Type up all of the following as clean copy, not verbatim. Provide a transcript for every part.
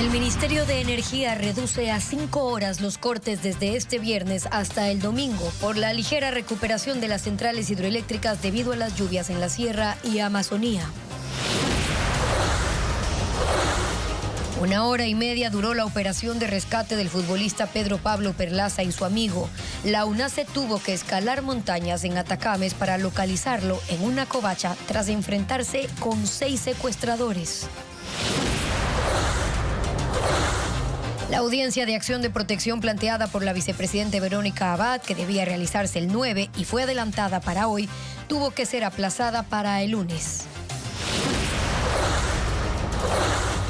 El Ministerio de Energía reduce a 5 horas los cortes desde este viernes hasta el domingo por la ligera recuperación de las centrales hidroeléctricas debido a las lluvias en la Sierra y Amazonía. 1 hora y media duró la operación de rescate del futbolista Pedro Pablo Perlaza y su amigo. La UNACE tuvo que escalar montañas en Atacames para localizarlo en una covacha tras enfrentarse con 6 secuestradores. La audiencia de acción de protección planteada por la vicepresidenta Verónica Abad, que debía realizarse el 9 y fue adelantada para hoy, tuvo que ser aplazada para el lunes.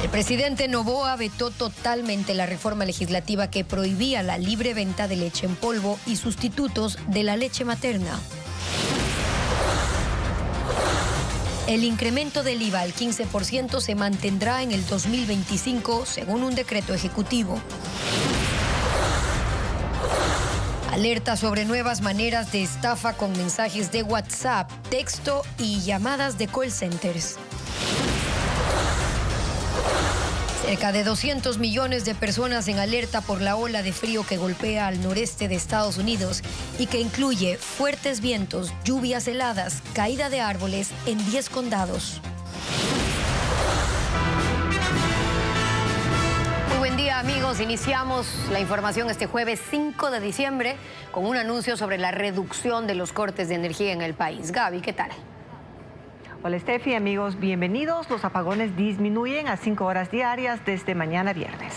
El presidente Noboa vetó totalmente la reforma legislativa que prohibía la libre venta de leche en polvo y sustitutos de la leche materna. El incremento del IVA al 15% se mantendrá en el 2025, según un decreto ejecutivo. Alerta sobre nuevas maneras de estafa con mensajes de WhatsApp, texto y llamadas de call centers. Cerca de 200 millones de personas en alerta por la ola de frío que golpea al noreste de Estados Unidos y que incluye fuertes vientos, lluvias heladas, caída de árboles en 10 condados. Muy buen día, amigos. Iniciamos la información este jueves 5 de diciembre con un anuncio sobre la reducción de los cortes de energía en el país. Gaby, ¿qué tal? Hola Steffi, amigos, bienvenidos. Los apagones disminuyen a 5 horas diarias desde mañana viernes.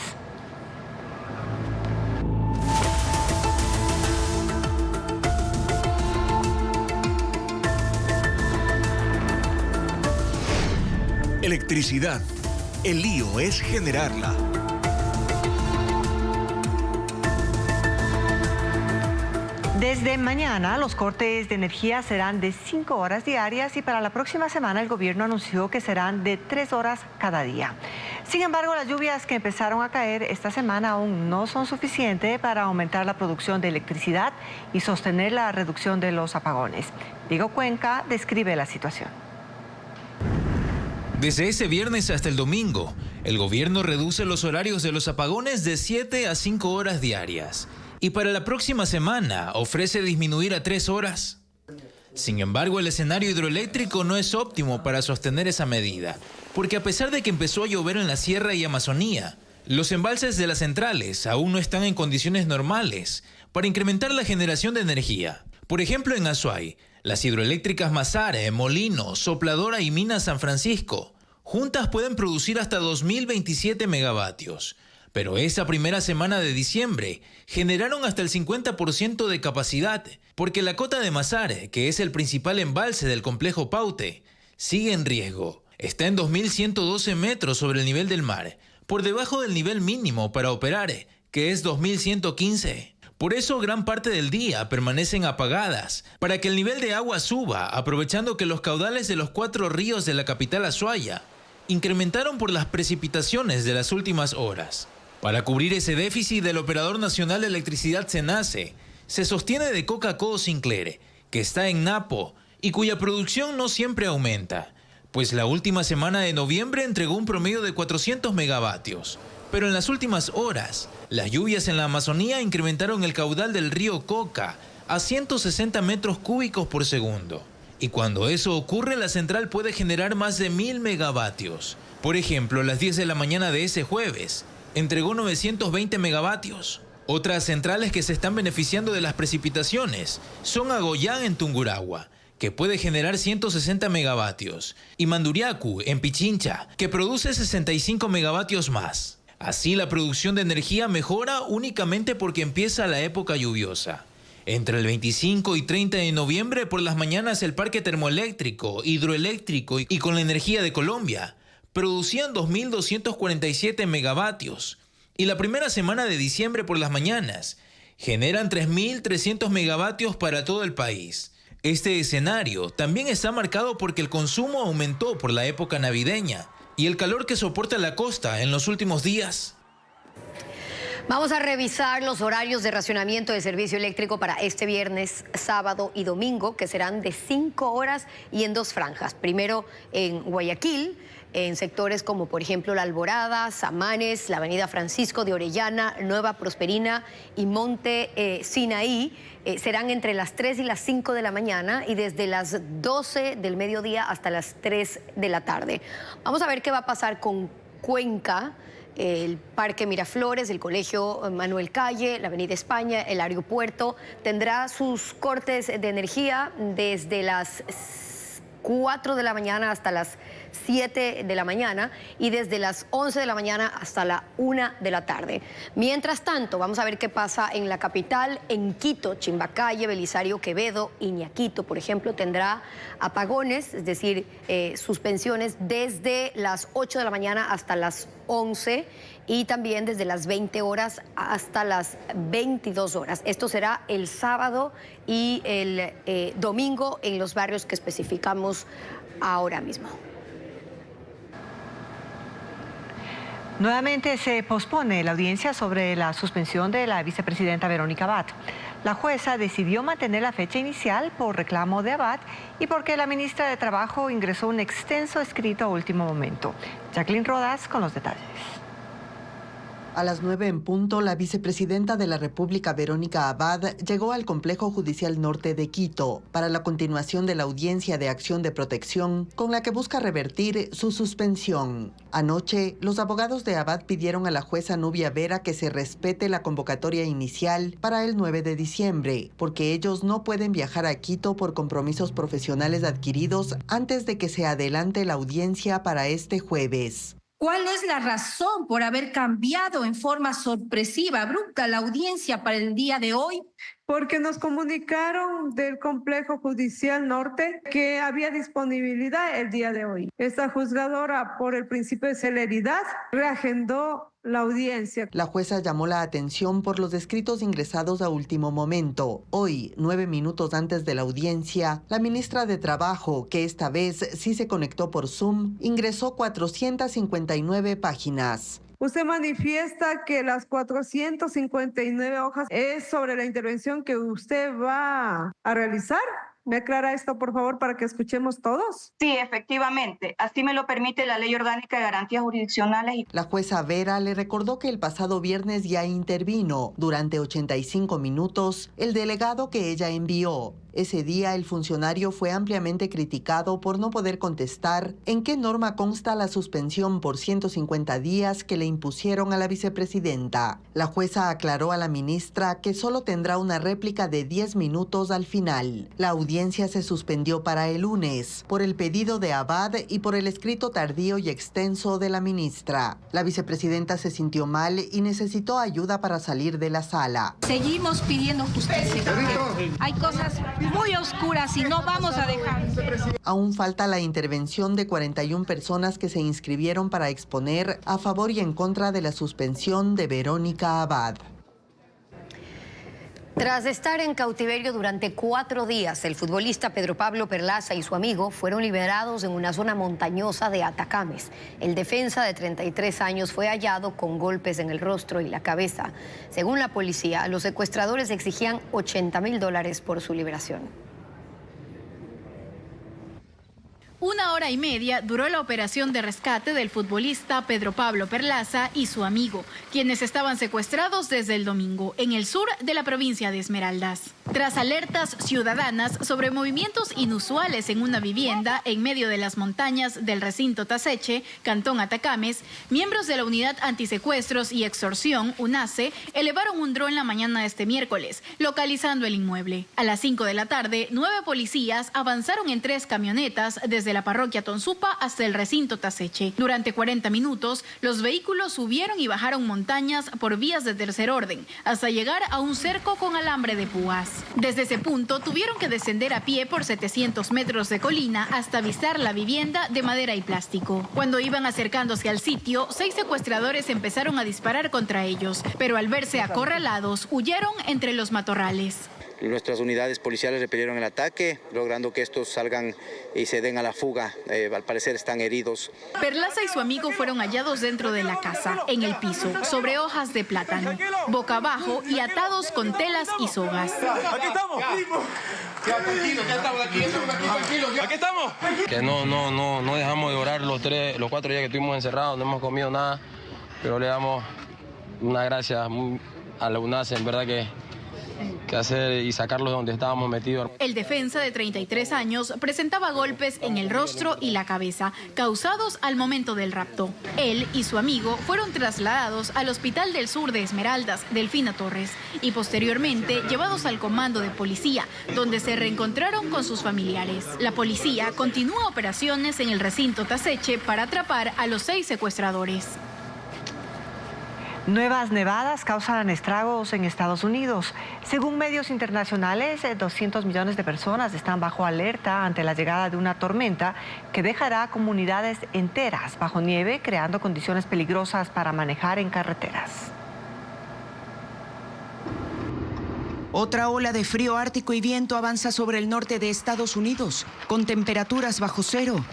Electricidad. El lío es generarla. Desde mañana, los cortes de energía serán de 5 horas diarias y para la próxima semana el gobierno anunció que serán de 3 horas cada día. Sin embargo, las lluvias que empezaron a caer esta semana aún no son suficientes para aumentar la producción de electricidad y sostener la reducción de los apagones. Diego Cuenca describe la situación. Desde ese viernes hasta el domingo, el gobierno reduce los horarios de los apagones de 7 a 5 horas diarias. Y para la próxima semana ofrece disminuir a 3 horas. Sin embargo, el escenario hidroeléctrico no es óptimo para sostener esa medida, porque a pesar de que empezó a llover en la Sierra y Amazonía, los embalses de las centrales aún no están en condiciones normales para incrementar la generación de energía. Por ejemplo, en Azuay, las hidroeléctricas Mazare, Molino, Sopladora y Mina San Francisco, juntas pueden producir hasta 2027 megavatios. Pero esa primera semana de diciembre generaron hasta el 50% de capacidad, porque la cota de Mazare, que es el principal embalse del complejo Paute, sigue en riesgo. Está en 2.112 metros sobre el nivel del mar, por debajo del nivel mínimo para operar, que es 2.115. Por eso gran parte del día permanecen apagadas, para que el nivel de agua suba, aprovechando que los caudales de los 4 ríos de la capital Azuaya incrementaron por las precipitaciones de las últimas horas. Para cubrir ese déficit, del Operador Nacional de Electricidad SENACE se sostiene de Coca-Cola Sinclair, que está en Napo y cuya producción no siempre aumenta, pues la última semana de noviembre entregó un promedio de 400 megavatios. Pero en las últimas horas, las lluvias en la Amazonía incrementaron el caudal del río Coca a 160 metros cúbicos por segundo. Y cuando eso ocurre, la central puede generar más de 1.000 megavatios. Por ejemplo, a las 10 de la mañana de ese jueves, entregó 920 megavatios. Otras centrales que se están beneficiando de las precipitaciones son Agoyán en Tungurahua, que puede generar 160 megavatios, y Manduriacu en Pichincha, que produce 65 megavatios más. Así la producción de energía mejora únicamente porque empieza la época lluviosa. Entre el 25 y 30 de noviembre por las mañanas el parque termoeléctrico, hidroeléctrico y con la energía de Colombia producían 2.247 megavatios. Y la primera semana de diciembre por las mañanas generan 3.300 megavatios para todo el país. Este escenario también está marcado porque el consumo aumentó por la época navideña y el calor que soporta la costa en los últimos días. Vamos a revisar los horarios de racionamiento del servicio eléctrico para este viernes, sábado y domingo, que serán de 5 horas y en 2 franjas. Primero en Guayaquil, en sectores como por ejemplo La Alborada, Samanes, la avenida Francisco de Orellana, Nueva Prosperina y Monte Sinaí, serán entre las 3 y las 5 de la mañana y desde las 12 del mediodía hasta las 3 de la tarde. Vamos a ver qué va a pasar con Cuenca, el Parque Miraflores, el Colegio Manuel Calle, la Avenida España, el aeropuerto. Tendrá sus cortes de energía desde las 4 de la mañana hasta las 7 de la mañana y desde las 11 de la mañana hasta la 1 de la tarde. Mientras tanto, vamos a ver qué pasa en la capital. En Quito, Chimbacalle, Belisario Quevedo, Iñaquito, por ejemplo, tendrá apagones, es decir, suspensiones desde las 8 de la mañana hasta las 11 y también desde las 20 horas hasta las 22 horas. Esto será el sábado y el domingo en los barrios que especificamos ahora mismo. Nuevamente se pospone la audiencia sobre la suspensión de la vicepresidenta Verónica Abad. La jueza decidió mantener la fecha inicial por reclamo de Abad y porque la ministra de Trabajo ingresó un extenso escrito a último momento. Jacqueline Rodas con los detalles. A las 9 en punto, la vicepresidenta de la República, Verónica Abad, llegó al Complejo Judicial Norte de Quito para la continuación de la audiencia de acción de protección con la que busca revertir su suspensión. Anoche, los abogados de Abad pidieron a la jueza Nubia Vera que se respete la convocatoria inicial para el 9 de diciembre, porque ellos no pueden viajar a Quito por compromisos profesionales adquiridos antes de que se adelante la audiencia para este jueves. ¿Cuál es la razón por haber cambiado en forma sorpresiva, abrupta, la audiencia para el día de hoy? Porque nos comunicaron del Complejo Judicial Norte que había disponibilidad el día de hoy. Esta juzgadora, por el principio de celeridad, reagendó la audiencia. La jueza llamó la atención por los escritos ingresados a último momento. Hoy, 9 minutos antes de la audiencia, la ministra de Trabajo, que esta vez sí se conectó por Zoom, ingresó 459 páginas. Usted manifiesta que las 459 hojas es sobre la intervención que usted va a realizar. ¿Me aclara esto, por favor, para que escuchemos todos? Sí, efectivamente. Así me lo permite la Ley Orgánica de Garantías Jurisdiccionales. La jueza Vera le recordó que el pasado viernes ya intervino durante 85 minutos el delegado que ella envió. Ese día el funcionario fue ampliamente criticado por no poder contestar en qué norma consta la suspensión por 150 días que le impusieron a la vicepresidenta. La jueza aclaró a la ministra que solo tendrá una réplica de 10 minutos al final. La audiencia se suspendió para el lunes por el pedido de Abad y por el escrito tardío y extenso de la ministra. La vicepresidenta se sintió mal y necesitó ayuda para salir de la sala. Seguimos pidiendo justicia. Hay cosas muy oscuras y no vamos a dejar. Aún falta la intervención de 41 personas que se inscribieron para exponer a favor y en contra de la suspensión de Verónica Abad. Tras estar en cautiverio durante 4 días, el futbolista Pedro Pablo Perlaza y su amigo fueron liberados en una zona montañosa de Atacames. El defensa de 33 años fue hallado con golpes en el rostro y la cabeza. Según la policía, los secuestradores exigían $80,000 por su liberación. 1 hora y media duró la operación de rescate del futbolista Pedro Pablo Perlaza y su amigo, quienes estaban secuestrados desde el domingo en el sur de la provincia de Esmeraldas. Tras alertas ciudadanas sobre movimientos inusuales en una vivienda en medio de las montañas del recinto Taseche, Cantón Atacames, miembros de la Unidad Antisecuestros y Extorsión, UNACE, elevaron un dron la mañana de este miércoles, localizando el inmueble. A las 5 de la tarde, 9 policías avanzaron en 3 camionetas desde la parroquia Tonsupa hasta el recinto Taseche. Durante 40 minutos, los vehículos subieron y bajaron montañas por vías de tercer orden, hasta llegar a un cerco con alambre de púas. Desde ese punto, tuvieron que descender a pie por 700 metros de colina hasta avistar la vivienda de madera y plástico. Cuando iban acercándose al sitio, 6 secuestradores empezaron a disparar contra ellos, pero al verse acorralados, huyeron entre los matorrales. Nuestras unidades policiales repelieron el ataque, logrando que estos salgan y se den a la fuga. Al parecer están heridos. Perlaza y su amigo fueron hallados dentro de la casa, en el piso, sobre hojas de plátano, boca abajo y atados con telas y sogas. ¡Aquí estamos! Tranquilos, ya estamos aquí, tranquilos. ¡Aquí estamos! Que no dejamos de orar los 4 días que estuvimos encerrados, no hemos comido nada, pero le damos una gracia a la UNACE, en verdad que hacer y sacarlos de donde estábamos metidos. El defensa de 33 años presentaba golpes en el rostro y la cabeza, causados al momento del rapto. Él y su amigo fueron trasladados al Hospital del Sur de Esmeraldas, Delfina Torres, y posteriormente llevados al comando de policía, donde se reencontraron con sus familiares. La policía continúa operaciones en el recinto Taseche para atrapar a los 6 secuestradores. Nuevas nevadas causan estragos en Estados Unidos. Según medios internacionales, 200 millones de personas están bajo alerta ante la llegada de una tormenta que dejará comunidades enteras bajo nieve, creando condiciones peligrosas para manejar en carreteras. Otra ola de frío ártico y viento avanza sobre el norte de Estados Unidos, con temperaturas bajo cero.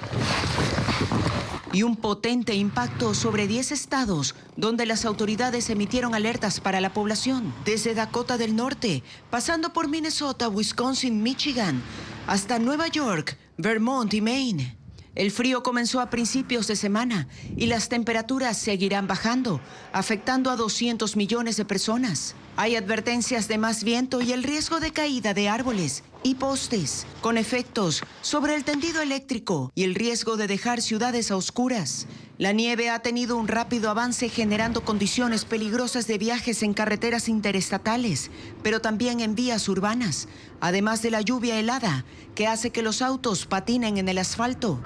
Y un potente impacto sobre 10 estados, donde las autoridades emitieron alertas para la población. Desde Dakota del Norte, pasando por Minnesota, Wisconsin, Michigan, hasta Nueva York, Vermont y Maine. El frío comenzó a principios de semana y las temperaturas seguirán bajando, afectando a 200 millones de personas. Hay advertencias de más viento y el riesgo de caída de árboles y postes, con efectos sobre el tendido eléctrico y el riesgo de dejar ciudades a oscuras. La nieve ha tenido un rápido avance generando condiciones peligrosas de viajes en carreteras interestatales, pero también en vías urbanas, además de la lluvia helada que hace que los autos patinen en el asfalto,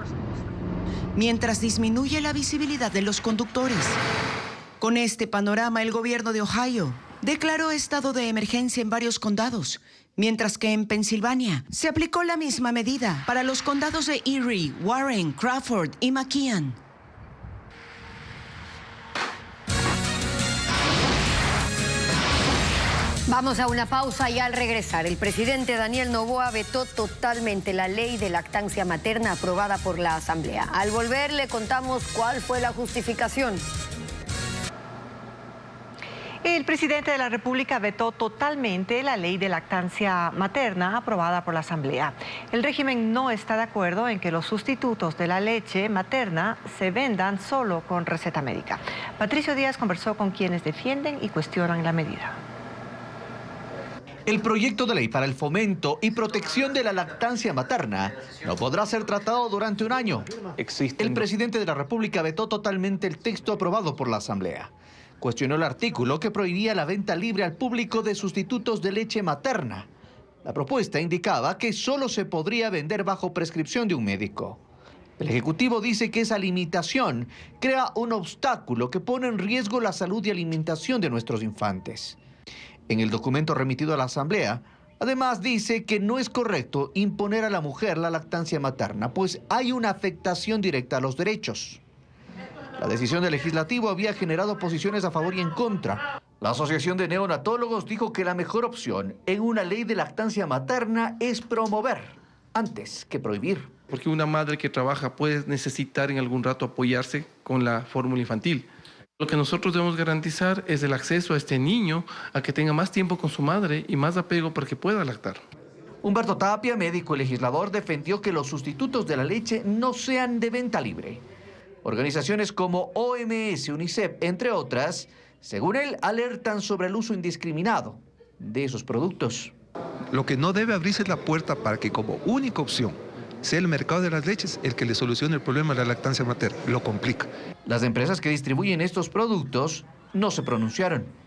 mientras disminuye la visibilidad de los conductores. Con este panorama, el gobierno de Ohio declaró estado de emergencia en varios condados, mientras que en Pensilvania se aplicó la misma medida para los condados de Erie, Warren, Crawford y McKean. Vamos a una pausa y al regresar, el presidente Daniel Noboa vetó totalmente la ley de lactancia materna aprobada por la Asamblea. Al volver le contamos cuál fue la justificación. El presidente de la República vetó totalmente la ley de lactancia materna aprobada por la Asamblea. El régimen no está de acuerdo en que los sustitutos de la leche materna se vendan solo con receta médica. Patricio Díaz conversó con quienes defienden y cuestionan la medida. El proyecto de ley para el fomento y protección de la lactancia materna no podrá ser tratado durante un año. El presidente de la República vetó totalmente el texto aprobado por la Asamblea. Cuestionó el artículo que prohibía la venta libre al público de sustitutos de leche materna. La propuesta indicaba que solo se podría vender bajo prescripción de un médico. El Ejecutivo dice que esa limitación crea un obstáculo que pone en riesgo la salud y alimentación de nuestros infantes. En el documento remitido a la Asamblea, además dice que no es correcto imponer a la mujer la lactancia materna, pues hay una afectación directa a los derechos. La decisión del legislativo había generado posiciones a favor y en contra. La Asociación de Neonatólogos dijo que la mejor opción en una ley de lactancia materna es promover, antes que prohibir. Porque una madre que trabaja puede necesitar en algún rato apoyarse con la fórmula infantil. Lo que nosotros debemos garantizar es el acceso a este niño a que tenga más tiempo con su madre y más apego para que pueda lactar. Humberto Tapia, médico y legislador, defendió que los sustitutos de la leche no sean de venta libre. Organizaciones como OMS, UNICEF, entre otras, según él, alertan sobre el uso indiscriminado de esos productos. Lo que no debe abrirse es la puerta para que como única opción sea el mercado de las leches el que le solucione el problema de la lactancia materna. Lo complica. Las empresas que distribuyen estos productos no se pronunciaron.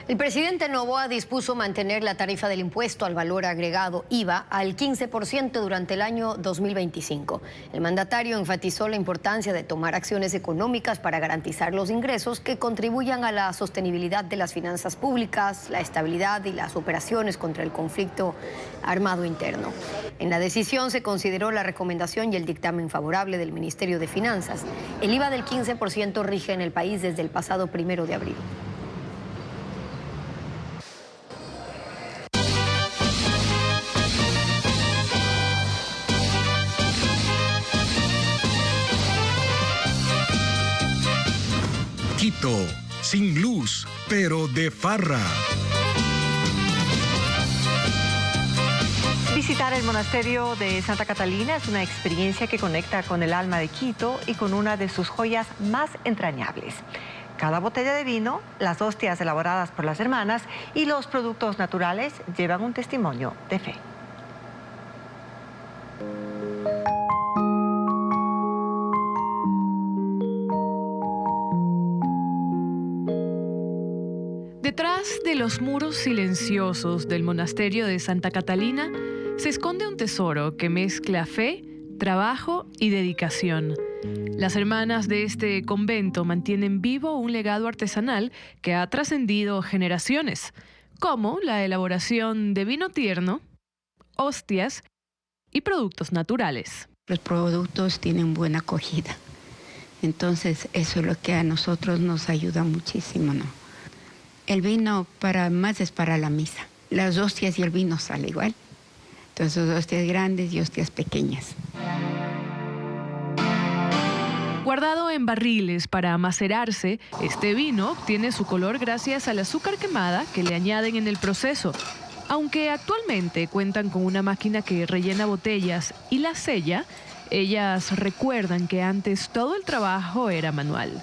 El presidente Noboa dispuso mantener la tarifa del impuesto al valor agregado IVA al 15% durante el año 2025. El mandatario enfatizó la importancia de tomar acciones económicas para garantizar los ingresos que contribuyan a la sostenibilidad de las finanzas públicas, la estabilidad y las operaciones contra el conflicto armado interno. En la decisión se consideró la recomendación y el dictamen favorable del Ministerio de Finanzas. El IVA del 15% rige en el país desde el pasado 1 de abril. Quito, sin luz, pero de farra. Visitar el monasterio de Santa Catalina es una experiencia que conecta con el alma de Quito y con una de sus joyas más entrañables. Cada botella de vino, las hostias elaboradas por las hermanas y los productos naturales llevan un testimonio de fe. Detrás de los muros silenciosos del monasterio de Santa Catalina se esconde un tesoro que mezcla fe, trabajo y dedicación. Las hermanas de este convento mantienen vivo un legado artesanal que ha trascendido generaciones, como la elaboración de vino tierno, hostias y productos naturales. Los productos tienen buena acogida, entonces eso es lo que a nosotros nos ayuda muchísimo, ¿no? El vino más es para la misa. Las hostias y el vino sale igual. Entonces, hostias grandes y hostias pequeñas. Guardado en barriles para macerarse, este vino obtiene su color gracias al azúcar quemada que le añaden en el proceso. Aunque actualmente cuentan con una máquina que rellena botellas y las sella, ellas recuerdan que antes todo el trabajo era manual.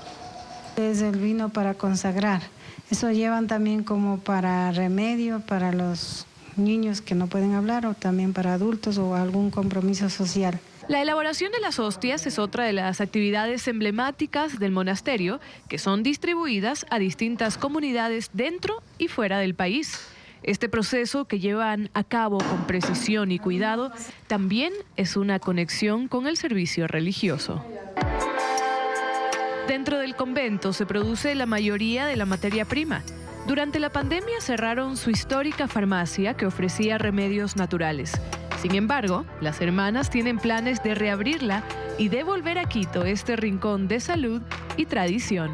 Es el vino para consagrar. Eso llevan también como para remedio para los niños que no pueden hablar o también para adultos o algún compromiso social. La elaboración de las hostias es otra de las actividades emblemáticas del monasterio que son distribuidas a distintas comunidades dentro y fuera del país. Este proceso que llevan a cabo con precisión y cuidado también es una conexión con el servicio religioso. Dentro del convento se produce la mayoría de la materia prima. Durante la pandemia cerraron su histórica farmacia que ofrecía remedios naturales. Sin embargo, las hermanas tienen planes de reabrirla y de volver a Quito este rincón de salud y tradición.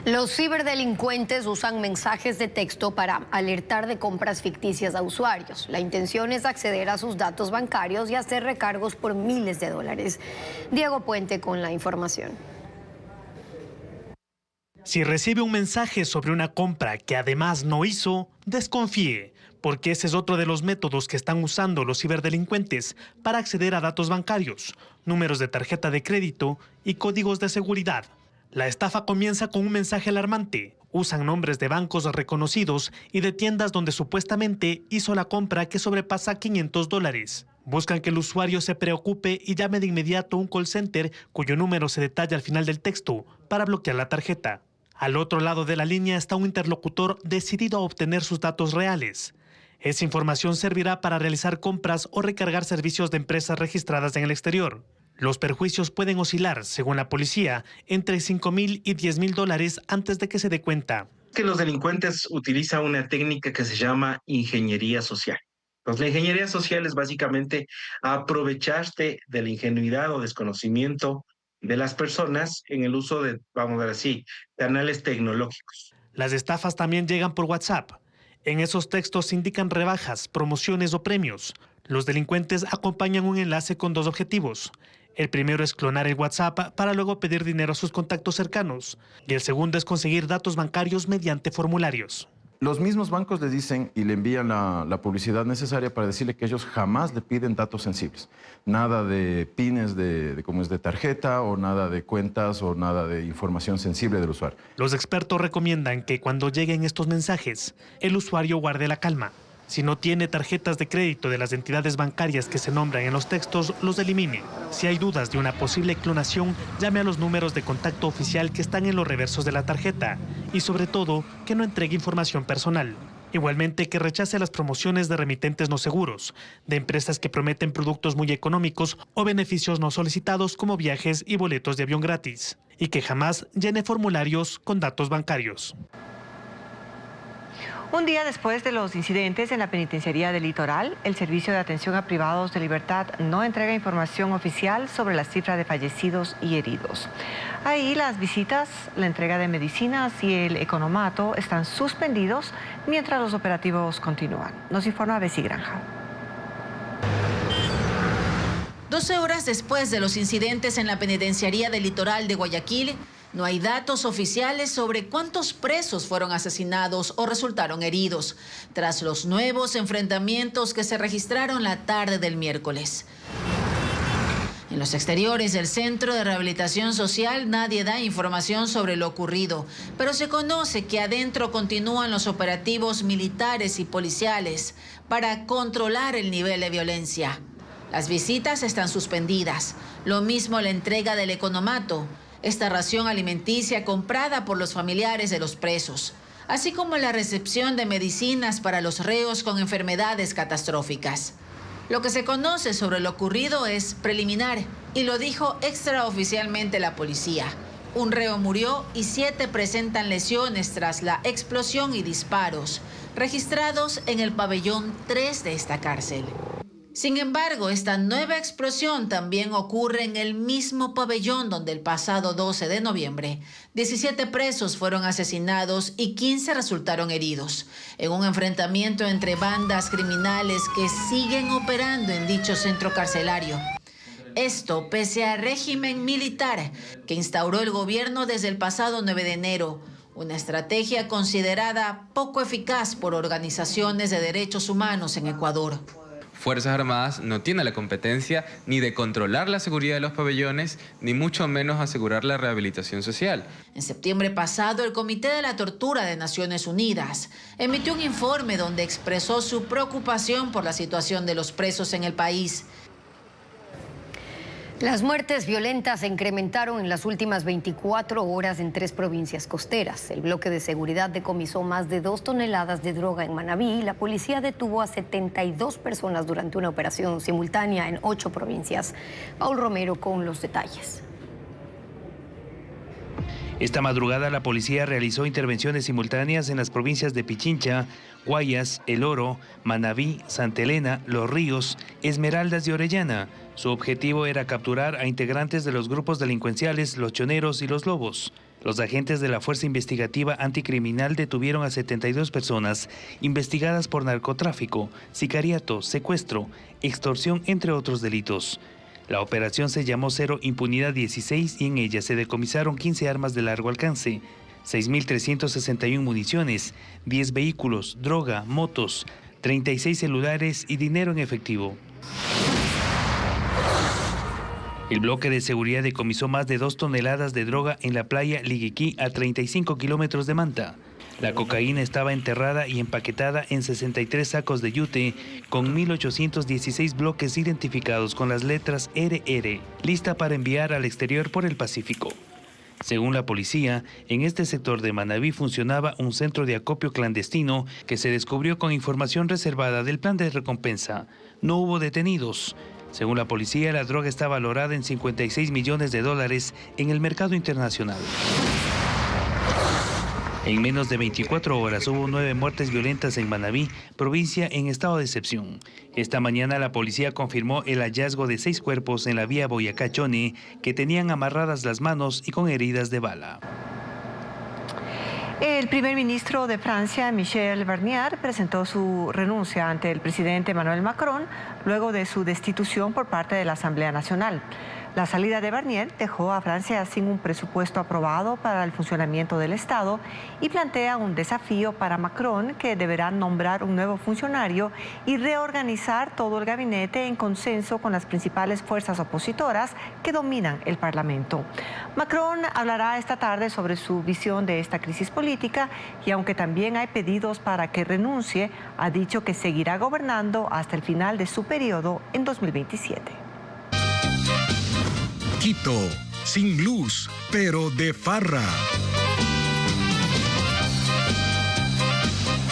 Los ciberdelincuentes usan mensajes de texto para alertar de compras ficticias a usuarios. La intención es acceder a sus datos bancarios y hacer recargos por miles de dólares. Diego Puente con la información. Si recibe un mensaje sobre una compra que además no hizo, desconfíe, porque ese es otro de los métodos que están usando los ciberdelincuentes para acceder a datos bancarios, números de tarjeta de crédito y códigos de seguridad. La estafa comienza con un mensaje alarmante. Usan nombres de bancos reconocidos y de tiendas donde supuestamente hizo la compra que sobrepasa $500. Buscan que el usuario se preocupe y llame de inmediato a un call center cuyo número se detalla al final del texto para bloquear la tarjeta. Al otro lado de la línea está un interlocutor decidido a obtener sus datos reales. Esa información servirá para realizar compras o recargar servicios de empresas registradas en el exterior. Los perjuicios pueden oscilar, según la policía, entre $5,000 y $10,000 antes de que se dé cuenta. Que los delincuentes utilizan una técnica que se llama ingeniería social. Pues la ingeniería social es básicamente aprovecharte de la ingenuidad o desconocimiento de las personas en el uso de, vamos a ver así, canales tecnológicos. Las estafas también llegan por WhatsApp. En esos textos indican rebajas, promociones o premios. Los delincuentes acompañan un enlace con dos objetivos. El primero es clonar el WhatsApp para luego pedir dinero a sus contactos cercanos. Y el segundo es conseguir datos bancarios mediante formularios. Los mismos bancos le dicen y le envían la publicidad necesaria para decirle que ellos jamás le piden datos sensibles. Nada de pines de tarjeta o nada de cuentas o nada de información sensible del usuario. Los expertos recomiendan que cuando lleguen estos mensajes, el usuario guarde la calma. Si no tiene tarjetas de crédito de las entidades bancarias que se nombran en los textos, los elimine. Si hay dudas de una posible clonación, llame a los números de contacto oficial que están en los reversos de la tarjeta. Y sobre todo, que no entregue información personal. Igualmente, que rechace las promociones de remitentes no seguros, de empresas que prometen productos muy económicos o beneficios no solicitados como viajes y boletos de avión gratis. Y que jamás llene formularios con datos bancarios. Un día después de los incidentes en la penitenciaría del Litoral, el Servicio de Atención a Privados de Libertad no entrega información oficial sobre la cifra de fallecidos y heridos. Ahí las visitas, la entrega de medicinas y el economato están suspendidos mientras los operativos continúan. Nos informa Bessie Granja. 12 horas después de los incidentes en la penitenciaría del litoral de Guayaquil, no hay datos oficiales sobre cuántos presos fueron asesinados o resultaron heridos, tras los nuevos enfrentamientos que se registraron la tarde del miércoles. En los exteriores del Centro de Rehabilitación Social nadie da información sobre lo ocurrido, pero se conoce que adentro continúan los operativos militares y policiales para controlar el nivel de violencia. Las visitas están suspendidas, lo mismo la entrega del economato, esta ración alimenticia comprada por los familiares de los presos, así como la recepción de medicinas para los reos con enfermedades catastróficas. Lo que se conoce sobre lo ocurrido es preliminar y lo dijo extraoficialmente la policía. Un reo murió y 7 presentan lesiones tras la explosión y disparos registrados en el pabellón 3 de esta cárcel. Sin embargo, esta nueva explosión también ocurre en el mismo pabellón donde el pasado 12 de noviembre 17 presos fueron asesinados y 15 resultaron heridos en un enfrentamiento entre bandas criminales que siguen operando en dicho centro carcelario. Esto pese al régimen militar que instauró el gobierno desde el pasado 9 de enero, una estrategia considerada poco eficaz por organizaciones de derechos humanos en Ecuador. Fuerzas Armadas no tiene la competencia ni de controlar la seguridad de los pabellones, ni mucho menos asegurar la rehabilitación social. En septiembre pasado, el Comité de la Tortura de Naciones Unidas emitió un informe donde expresó su preocupación por la situación de los presos en el país. Las muertes violentas se incrementaron en las últimas 24 horas en 3 provincias costeras. El bloque de seguridad decomisó más de 2 toneladas de droga en Manabí y la policía detuvo a 72 personas durante una operación simultánea en 8 provincias. Paul Romero con los detalles. Esta madrugada la policía realizó intervenciones simultáneas en las provincias de Pichincha, Guayas, El Oro, Manabí, Santa Elena, Los Ríos, Esmeraldas y Orellana. Su objetivo era capturar a integrantes de los grupos delincuenciales Los Choneros y Los Lobos. Los agentes de la Fuerza Investigativa Anticriminal detuvieron a 72 personas investigadas por narcotráfico, sicariato, secuestro, extorsión, entre otros delitos. La operación se llamó Cero Impunidad 16 y en ella se decomisaron 15 armas de largo alcance, 6.361 municiones, 10 vehículos, droga, motos, 36 celulares y dinero en efectivo. El bloque de seguridad decomisó más de 2 toneladas de droga en la playa Liguiquí a 35 kilómetros de Manta. La cocaína estaba enterrada y empaquetada en 63 sacos de yute con 1.816 bloques identificados con las letras RR, lista para enviar al exterior por el Pacífico. Según la policía, en este sector de Manabí funcionaba un centro de acopio clandestino que se descubrió con información reservada del plan de recompensa. No hubo detenidos. Según la policía, la droga está valorada en $56 millones en el mercado internacional. En menos de 24 horas hubo 9 muertes violentas en Manabí, provincia en estado de excepción. Esta mañana la policía confirmó el hallazgo de 6 cuerpos en la vía Boyacá-Chone que tenían amarradas las manos y con heridas de bala. El primer ministro de Francia, Michel Barnier, presentó su renuncia ante el presidente Emmanuel Macron luego de su destitución por parte de la Asamblea Nacional. La salida de Barnier dejó a Francia sin un presupuesto aprobado para el funcionamiento del Estado y plantea un desafío para Macron, que deberá nombrar un nuevo funcionario y reorganizar todo el gabinete en consenso con las principales fuerzas opositoras que dominan el Parlamento. Macron hablará esta tarde sobre su visión de esta crisis política y, aunque también hay pedidos para que renuncie, ha dicho que seguirá gobernando hasta el final de su periodo en 2027. Quito, sin luz, pero de farra.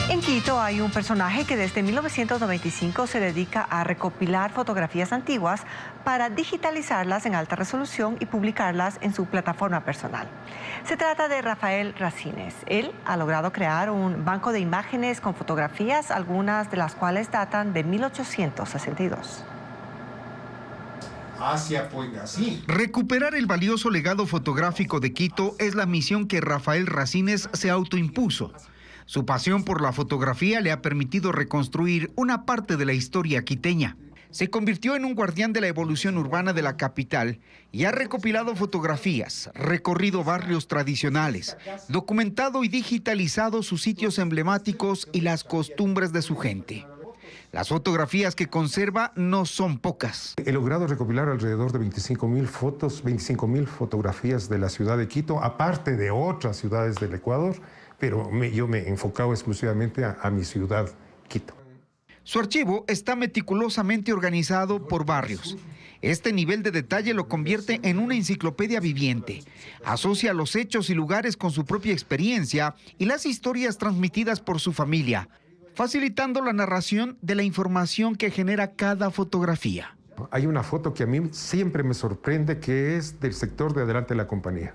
En Quito hay un personaje que desde 1995 se dedica a recopilar fotografías antiguas para digitalizarlas en alta resolución y publicarlas en su plataforma personal. Se trata de Rafael Racines. Él ha logrado crear un banco de imágenes con fotografías, algunas de las cuales datan de 1862. Recuperar el valioso legado fotográfico de Quito es la misión que Rafael Racines se autoimpuso. Su pasión por la fotografía le ha permitido reconstruir una parte de la historia quiteña. Se convirtió en un guardián de la evolución urbana de la capital y ha recopilado fotografías, recorrido barrios tradicionales, documentado y digitalizado sus sitios emblemáticos y las costumbres de su gente. Las fotografías que conserva no son pocas. He logrado recopilar alrededor de 25.000 fotos, 25.000 fotografías de la ciudad de Quito, aparte de otras ciudades del Ecuador, pero yo me he enfocado exclusivamente a mi ciudad, Quito. Su archivo está meticulosamente organizado por barrios. Este nivel de detalle lo convierte en una enciclopedia viviente. Asocia los hechos y lugares con su propia experiencia y las historias transmitidas por su familia, facilitando la narración de la información que genera cada fotografía. Hay una foto que a mí siempre me sorprende, que es del sector de adelante de la compañía,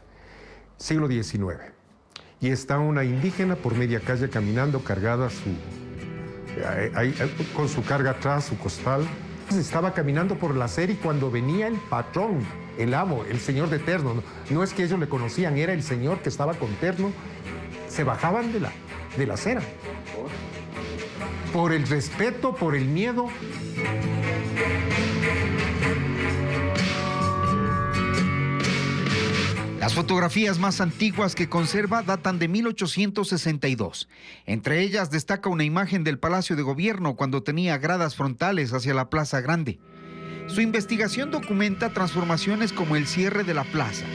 siglo XIX. Y está una indígena por media calle caminando, cargada con su carga atrás, su costal. Estaba caminando por la acera y cuando venía el patrón, el amo, el señor de terno, no es que ellos le conocían, era el señor que estaba con terno, se bajaban de la acera. Por el respeto, por el miedo. Las fotografías más antiguas que conserva datan de 1862. Entre ellas destaca una imagen del Palacio de Gobierno cuando tenía gradas frontales hacia la Plaza Grande. Su investigación documenta transformaciones como el cierre de la plaza.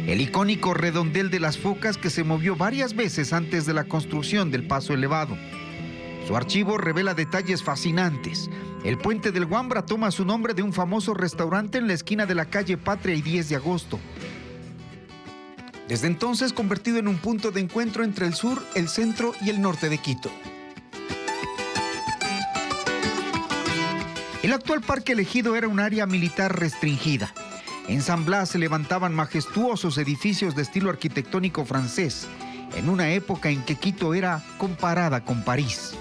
El icónico redondel de las Focas, que se movió varias veces antes de la construcción del paso elevado. Su archivo revela detalles fascinantes. El puente del Guambra toma su nombre de un famoso restaurante en la esquina de la calle Patria y 10 de agosto. Desde entonces convertido en un punto de encuentro entre el sur, el centro y el norte de Quito. El actual parque elegido era un área militar restringida. En San Blas se levantaban majestuosos edificios de estilo arquitectónico francés, en una época en que Quito era comparada con París.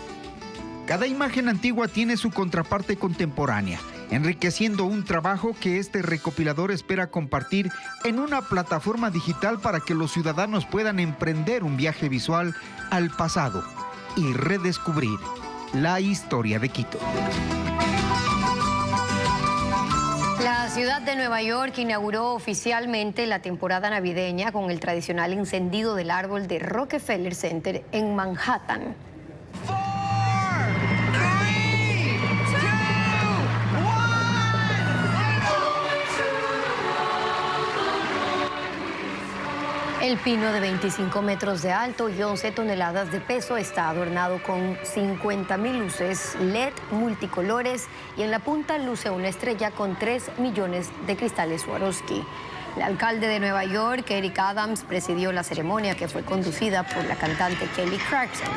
Cada imagen antigua tiene su contraparte contemporánea, enriqueciendo un trabajo que este recopilador espera compartir en una plataforma digital para que los ciudadanos puedan emprender un viaje visual al pasado y redescubrir la historia de Quito. La ciudad de Nueva York inauguró oficialmente la temporada navideña con el tradicional encendido del árbol de Rockefeller Center en Manhattan. El pino de 25 metros de alto y 11 toneladas de peso está adornado con 50.000 luces LED multicolores y en la punta luce una estrella con 3 millones de cristales Swarovski. El alcalde de Nueva York, Eric Adams, presidió la ceremonia que fue conducida por la cantante Kelly Clarkson.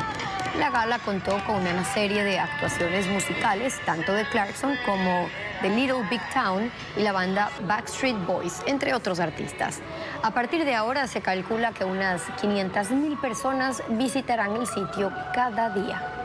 La gala contó con una serie de actuaciones musicales, tanto de Clarkson como de Little Big Town y la banda Backstreet Boys, entre otros artistas. A partir de ahora se calcula que unas 500.000 personas visitarán el sitio cada día.